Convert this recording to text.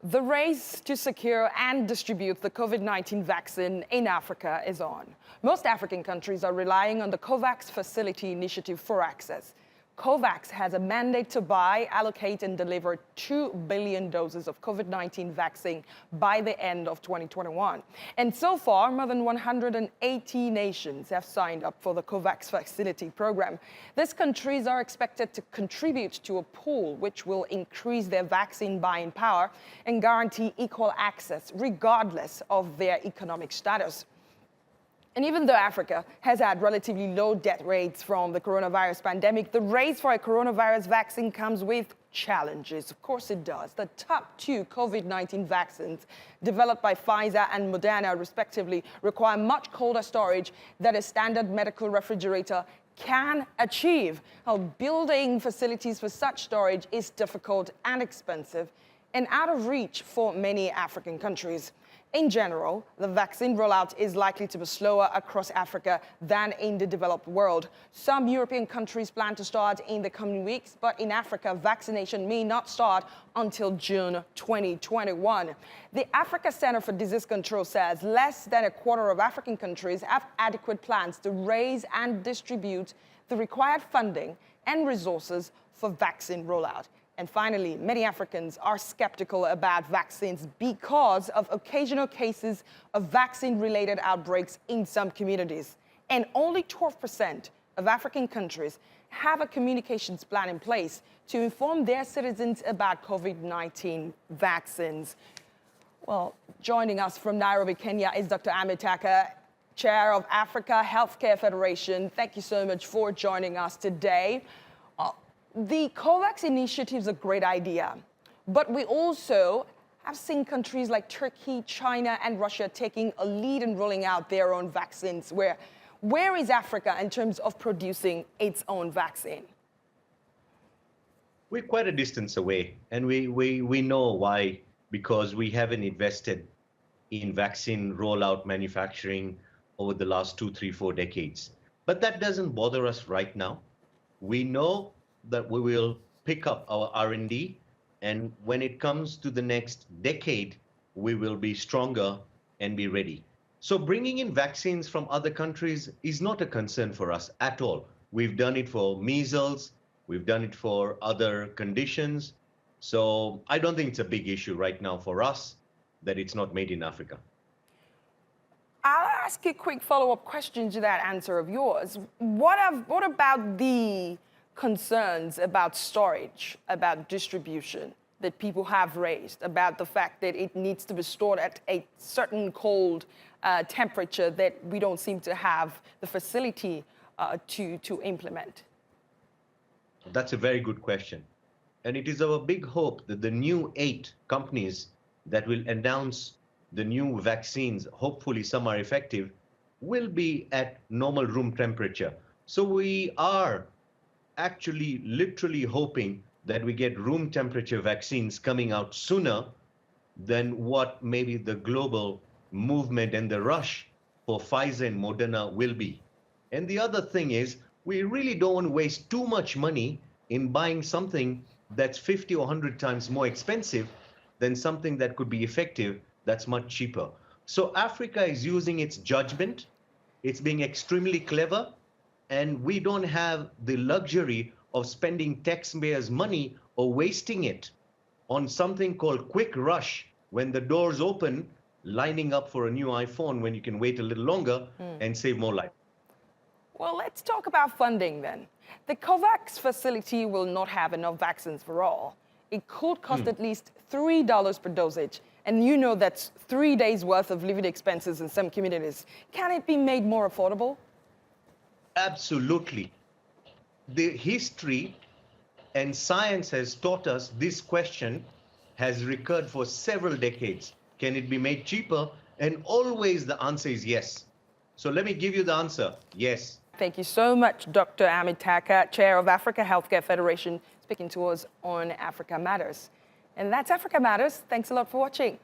The race to secure and distribute the COVID-19 vaccine in Africa is on. Most African countries are relying on the COVAX Facility Initiative for access. COVAX has a mandate to buy, allocate, and deliver 2 billion doses of COVID-19 vaccine by the end of 2021. And so far, more than 180 nations have signed up for the COVAX Facility program. These countries are expected to contribute to a pool which will increase their vaccine buying power and guarantee equal access, regardless of their economic status. And even though Africa has had relatively low death rates from the coronavirus pandemic, the race for a coronavirus vaccine comes with challenges. Of course it does. The top two COVID-19 vaccines developed by Pfizer and Moderna, respectively, require much colder storage than a standard medical refrigerator can achieve. Building facilities for such storage is difficult and expensive and out of reach for many African countries. In general, the vaccine rollout is likely to be slower across Africa than in the developed world. Some European countries plan to start in the coming weeks, but in Africa, vaccination may not start until June 2021. The Africa Center for Disease Control says less than a quarter of African countries have adequate plans to raise and distribute the required funding and resources for vaccine rollout. And finally, many Africans are skeptical about vaccines because of occasional cases of vaccine-related outbreaks in some communities. And only 12% of African countries have a communications plan in place to inform their citizens about COVID-19 vaccines. Well, joining us from Nairobi, Kenya is Dr. Amit Taka, Chair of Africa Healthcare Federation. Thank you so much for joining us today. The COVAX initiative is a great idea, but we also have seen countries like Turkey, China, and Russia taking a lead in rolling out their own vaccines. Where is Africa in terms of producing its own vaccine? We're quite a distance away, and we know why, because we haven't invested in vaccine rollout manufacturing over the last 2, 3, 4 decades. But that doesn't bother us right now. We know that we will pick up our R&D, and when it comes to the next decade, we will be stronger and be ready. So bringing in vaccines from other countries is not a concern for us at all. We've done it for measles, we've done it for other conditions. So I don't think it's a big issue right now for us that it's not made in Africa. I'll ask you a quick follow-up question to that answer of yours. What about the concerns about storage, about distribution that people have raised, about the fact that it needs to be stored at a certain cold temperature that we don't seem to have the facility to implement? That's a very good question. And it is our big hope that the new 8 companies that will announce the new vaccines, hopefully some are effective, will be at normal room temperature. So we are actually literally hoping that we get room temperature vaccines coming out sooner than what maybe the global movement and the rush for Pfizer and Moderna will be. And the other thing is, we really don't want to waste too much money in buying something that's 50 or 100 times more expensive than something that could be effective that's much cheaper. So Africa is using its judgment. It's being extremely clever. And we don't have the luxury of spending taxpayers' money or wasting it on something called quick rush when the doors open, lining up for a new iPhone when you can wait a little longer and save more life. Well, let's talk about funding then. The COVAX facility will not have enough vaccines for all. It could cost at least $3 per dosage. And you know that's 3 days worth of living expenses in some communities. Can it be made more affordable? Absolutely. The history and science has taught us this question has recurred for several decades. Can it be made cheaper? And always the answer is yes. So let me give you the answer, yes. Thank you so much, Dr. Amit Taka, Chair of Africa Healthcare Federation, speaking to us on Africa Matters. And that's Africa Matters. Thanks a lot for watching.